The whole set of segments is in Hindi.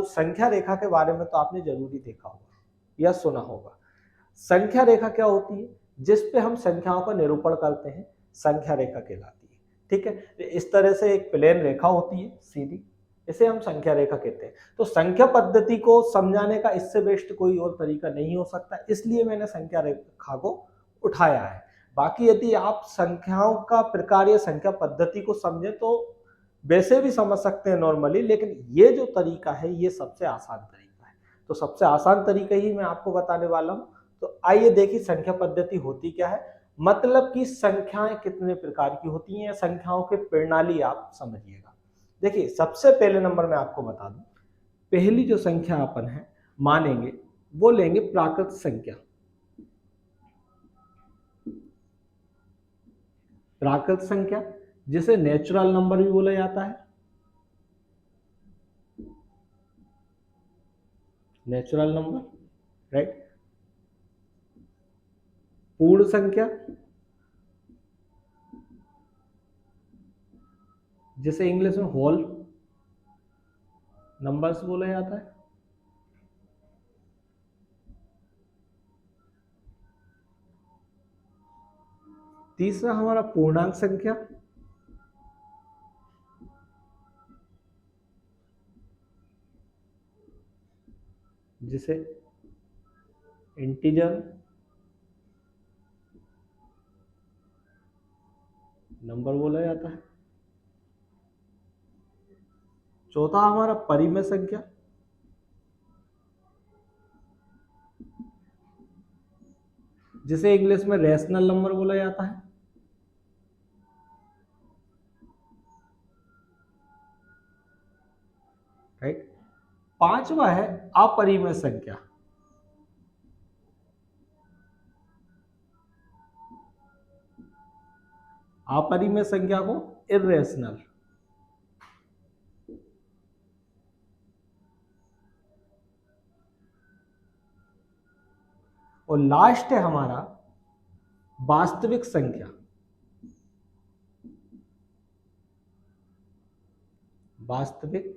संख्या रेखा के बारे में तो आपने जरूरी देखा होगा या सुना होगा। संख्या रेखा क्या होती है? जिस पे हम संख्याओं का निरूपण करते हैं, संख्या रेखा कहलाती है। ठीक है, इस तरह से एक प्लेन रेखा होती है सीधी, इसे हम संख्या रेखा कहते हैं। तो संख्या पद्धति को समझाने का इससे बेस्ट कोई और तरीका नहीं हो सकता, इसलिए मैंने संख्या रेखा को उठाया है। बाकी यदि आप संख्याओं का प्रकार या संख्या पद्धति को समझे तो वैसे भी समझ सकते हैं नॉर्मली, लेकिन ये जो तरीका है ये सबसे आसान तरीका है। तो सबसे आसान तरीका ही मैं आपको बताने वाला हूँ। तो आइए देखिए संख्या पद्धति होती क्या है, मतलब कि संख्याएं कितने प्रकार की होती हैं, संख्याओं की प्रणाली आप समझिएगा। देखिए सबसे पहले नंबर में आपको बता दूं, पहली जो संख्या अपन है मानेंगे वो लेंगे प्राकृत संख्या। प्राकृत संख्या जिसे नेचुरल नंबर भी बोला जाता है, नेचुरल नंबर, राइट। पूर्ण संख्या जिसे इंग्लिश में होल नंबर्स बोला जाता है। तीसरा हमारा पूर्णांक संख्या, जिसे इंटीजर नंबर बोला जाता है। चौथा हमारा परिमेय संख्या, जिसे इंग्लिश में रैशनल नंबर बोला जाता है। राइट। पांचवा है अपरिमेय संख्या, अपरिमेय संख्या को इर्रेशनल। और लास्ट है हमारा वास्तविक संख्या, वास्तविक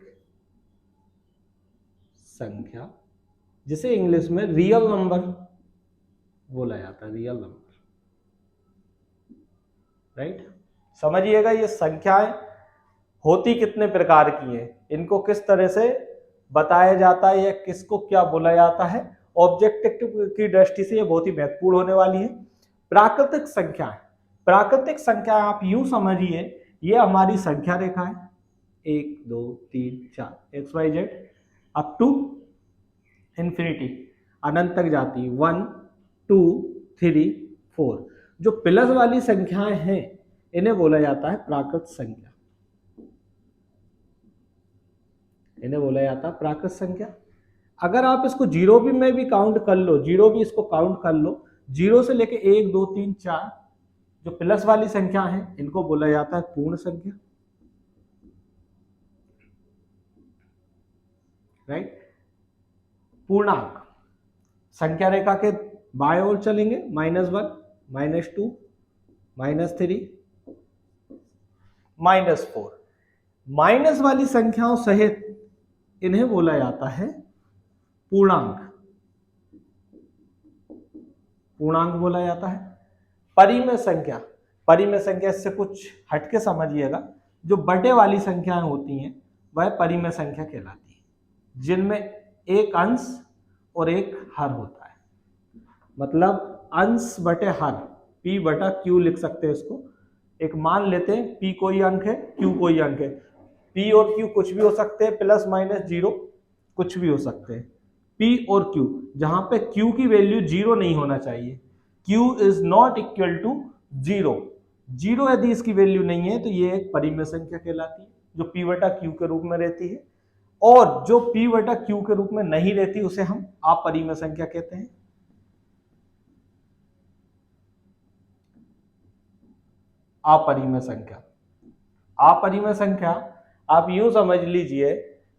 संख्या जिसे इंग्लिश में रियल नंबर बोला जाता है, रियल नंबर, राइट। समझिएगा ये संख्याएं होती कितने प्रकार की हैं, इनको किस तरह से बताया जाता है या किसको क्या बोला जाता है, ऑब्जेक्टिव की दृष्टि से ये बहुत ही महत्वपूर्ण होने वाली है। प्राकृतिक संख्याएं, प्राकृतिक संख्या आप यूं समझिए ये हमारी संख्या रेखा है, 1 2 3 4 X Y Z up to infinity, अनंत तक जाती है, 1 2 3 4। जो प्लस वाली संख्याएं हैं इन्हें बोला जाता है प्राकृत संख्या, इन्हें बोला जाता है प्राकृत संख्या। अगर आप इसको जीरो भी में भी काउंट कर लो, जीरो भी इसको काउंट कर लो, जीरो से लेके 1 2 3 4 जो प्लस वाली संख्या है इनको बोला जाता है पूर्ण संख्या, राइट। पूर्णांक संख्या रेखा के बाएं ओर चलेंगे, -1 -2 -3 -4। माइनस वाली संख्याओं सहित इन्हें बोला जाता है पूर्णांक, पूर्णांक बोला जाता है। परिमेय संख्या, परिमेय संख्या से कुछ हटके समझिएगा, जो बटे वाली संख्याएं होती हैं वह परिमेय संख्या कहलाती है, जिनमें एक अंश और एक हर होता है। मतलब अंश बटे हर, p बटा q लिख सकते हैं इसको। एक मान लेते हैं p कोई अंक है, q कोई अंक है, p और q कुछ भी हो सकते हैं, प्लस माइनस जीरो कुछ भी हो सकते हैं। p और q, जहां पे q की वैल्यू जीरो नहीं होना चाहिए, q is not equal to zero, zero यदि इसकी वैल्यू नहीं है तो ये एक परिमेय संख्या कहलाती है, जो p बटा q के रूप में रहती है। और जो p बटा q के रूप में नहीं रहती उसे हम अपरिमेय संख्या कहते हैं। अपरिमेय संख्या, अपरिमेय संख्या आप यूं समझ लीजिए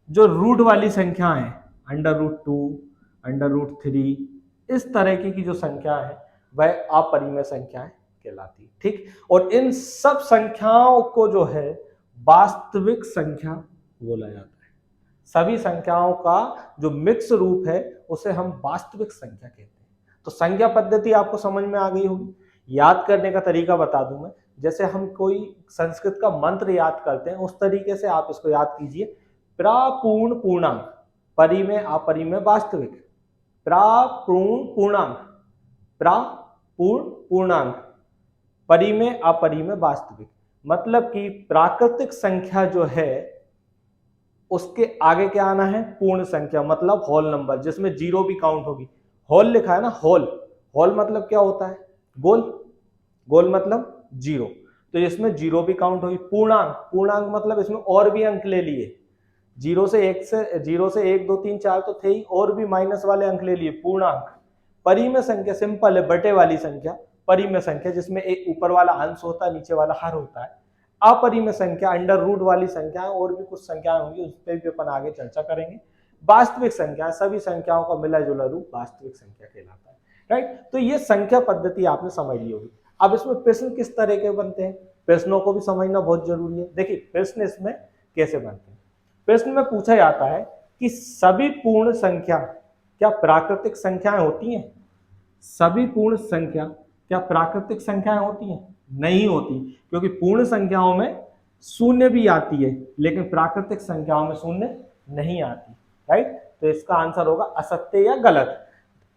जो रूट वाली संख्या है, √2 √3 इस तरह की जो संख्या है वह अपरिमेय संख्याएं कहलाती है, ठीक। और इन सब संख्याओं को जो है वास्तविक संख्या बोला जाता है। सभी संख्याओं का जो मिक्स रूप है उसे हम वास्तविक संख्या कहते हैं। तो संख्या पद्धति आपको समझ में आ गई होगी। याद करने का तरीका बता दूं मैं, जैसे हम कोई संस्कृत का मंत्र याद करते हैं उस तरीके से आप इसको याद कीजिए। प्रापूर्ण पूर्णांक, परि में अपरि में वास्तविक, प्रापूर्ण पूर्णांक, प्रापूर्ण पूर्णांक, परि में अपरि में वास्तविक। मतलब कि प्राकृतिक संख्या जो है उसके आगे क्या आना है, पूर्ण संख्या, मतलब होल नंबर, जिसमें जीरो भी काउंट होगी। होल लिखा है ना, होल, होल मतलब क्या होता है, गोल, गोल मतलब जीरो, तो इसमें जीरो भी काउंट होगी। पूर्णांक, पूर्णांक मतलब इसमें और भी अंक ले लिए, जीरो से एक दो तीन चार तो थे ही, और भी माइनस वाले अंक ले लिए, पूर्णांक। परिमेय संख्या सिंपल है, बटे वाली संख्या, परिमेय संख्या जिसमें एक ऊपर वाला अंश होता है, नीचे वाला हर होता है। अपरिमेय संख्या अंडर रूट वाली संख्या, और भी कुछ संख्याएं होंगी उस पर भी अपन आगे चर्चा करेंगे। वास्तविक संख्या, सभी संख्याओं का मिला जुला रूप वास्तविक संख्या कहलाता है, राइट। तो ये संख्या पद्धति आपने समझ ली होगी। अब इसमें प्रश्न किस तरह के बनते हैं, प्रश्नों को भी समझना बहुत जरूरी है। देखिए प्रश्न इसमें कैसे बनते हैं। प्रश्न में पूछा जाता है कि सभी पूर्ण संख्या क्या प्राकृतिक संख्याएं होती हैं। सभी पूर्ण संख्या क्या प्राकृतिक संख्याएं होती हैं? नहीं होती, क्योंकि पूर्ण संख्याओं में शून्य भी आती है लेकिन प्राकृतिक संख्याओं में शून्य नहीं आती, राइट। तो इसका आंसर होगा असत्य या गलत।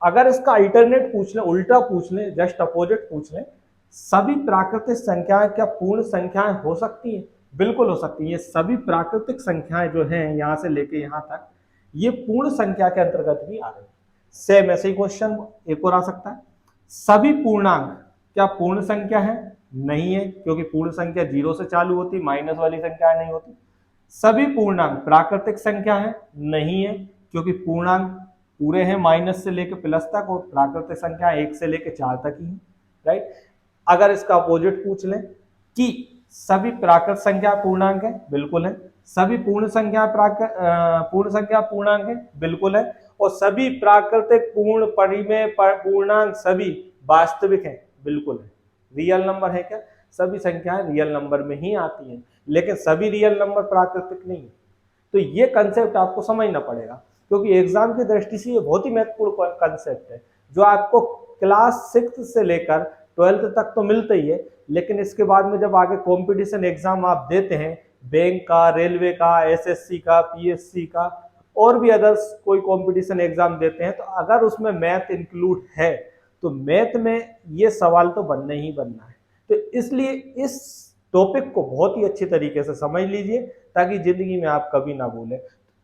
अगर इसका अल्टरनेट पूछ लें, उल्टा पूछ लें, जस्ट अपोजिट पूछ लें, सभी प्राकृतिक संख्याएं क्या पूर्ण संख्याएं हो सकती हैं? बिल्कुल हो सकती है। ये सभी प्राकृतिक संख्याएं जो हैं यहां से लेके यहां तक, ये पूर्ण संख्या के अंतर्गत भी आ रही है। सेम ऐसे ही क्वेश्चन एक और आ सकता है, सभी पूर्णांक क्या पूर्ण संख्या है? नहीं है, क्योंकि पूर्ण संख्या जीरो से चालू होती, माइनस वाली संख्या नहीं होती। सभी पूर्णांक प्राकृतिक संख्या है? नहीं है, क्योंकि पूर्णांक पूरे हैं माइनस से लेकर प्लस तक, और प्राकृतिक संख्या एक से लेकर चार तक ही है, राइट। अगर इसका अपोजिट पूछ लें कि सभी प्राकृत संख्या पूर्णांक है? बिल्कुल है। सभी पूर्ण संख्या पूर्णांक है? बिल्कुल है। और सभी प्राकृतिक पूर्ण परिमेय पूर्णांक सभी वास्तविक हैं? बिल्कुल है। रियल नंबर है क्या? सभी संख्याएं रियल नंबर में ही आती हैं, लेकिन सभी रियल नंबर प्राकृतिक नहीं है। तो ये कंसेप्ट आपको समझना पड़ेगा, क्योंकि एग्जाम की दृष्टि से ये बहुत ही महत्वपूर्ण कंसेप्ट है, जो आपको क्लास 6 से लेकर 12th तक तो मिलता ही है, लेकिन इसके बाद में जब आगे कंपटीशन एग्जाम आप देते हैं, बैंक का, रेलवे का, एसएससी का, पीएससी का, और भी अदर्स कोई कंपटीशन एग्जाम देते हैं, तो अगर उसमें मैथ इंक्लूड है तो मैथ में ये सवाल तो बनना ही बनना है। तो इसलिए इस टॉपिक को बहुत ही अच्छी तरीके से समझ लीजिए, ताकि जिंदगी में आप कभी ना भूलें।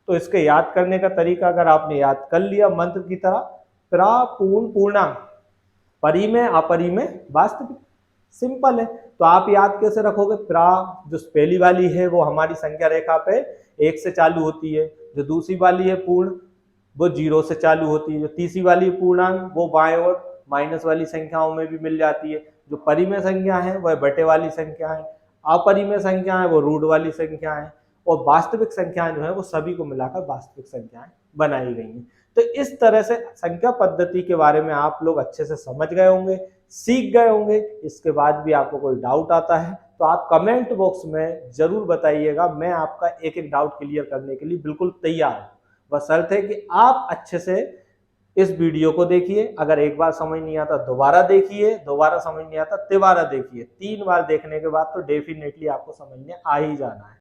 तो इसके याद करने का तरीका अगर आपने याद कर लिया मंत्र की तरह, प्रापूर्ण पूर्णांक, परिमेय अपरिमेय वास्तविक, सिंपल है। तो आप याद कैसे रखोगे? प्रा जो पहली वाली है वो हमारी संख्या रेखा पे एक से चालू होती है, जो दूसरी वाली है पूर्ण वो जीरो से चालू होती है, जो तीसरी वाली पूर्णांक वो बाएं और माइनस वाली संख्याओं में भी मिल जाती है, जो परिमेय संख्या है वह बटे वाली संख्या है, अपरिमेय संख्या है वो रूट वाली संख्या है, और वास्तविक संख्याएं जो है वो सभी को मिलाकर वास्तविक संख्याएं बनाई गई हैं। तो इस तरह से संख्या पद्धति के बारे में आप लोग अच्छे से समझ गए होंगे, सीख गए होंगे। इसके बाद भी आपको कोई डाउट आता है तो आप कमेंट बॉक्स में जरूर बताइएगा, मैं आपका एक एक डाउट क्लियर करने के लिए बिल्कुल तैयार हूं। बस शर्त है कि आप अच्छे से इस वीडियो को देखिए। अगर एक बार समझ नहीं आता दोबारा देखिए, दोबारा समझ नहीं आता तिबारा देखिए, 3 बार देखने के बाद तो डेफिनेटली आपको समझ में आ ही जाना है।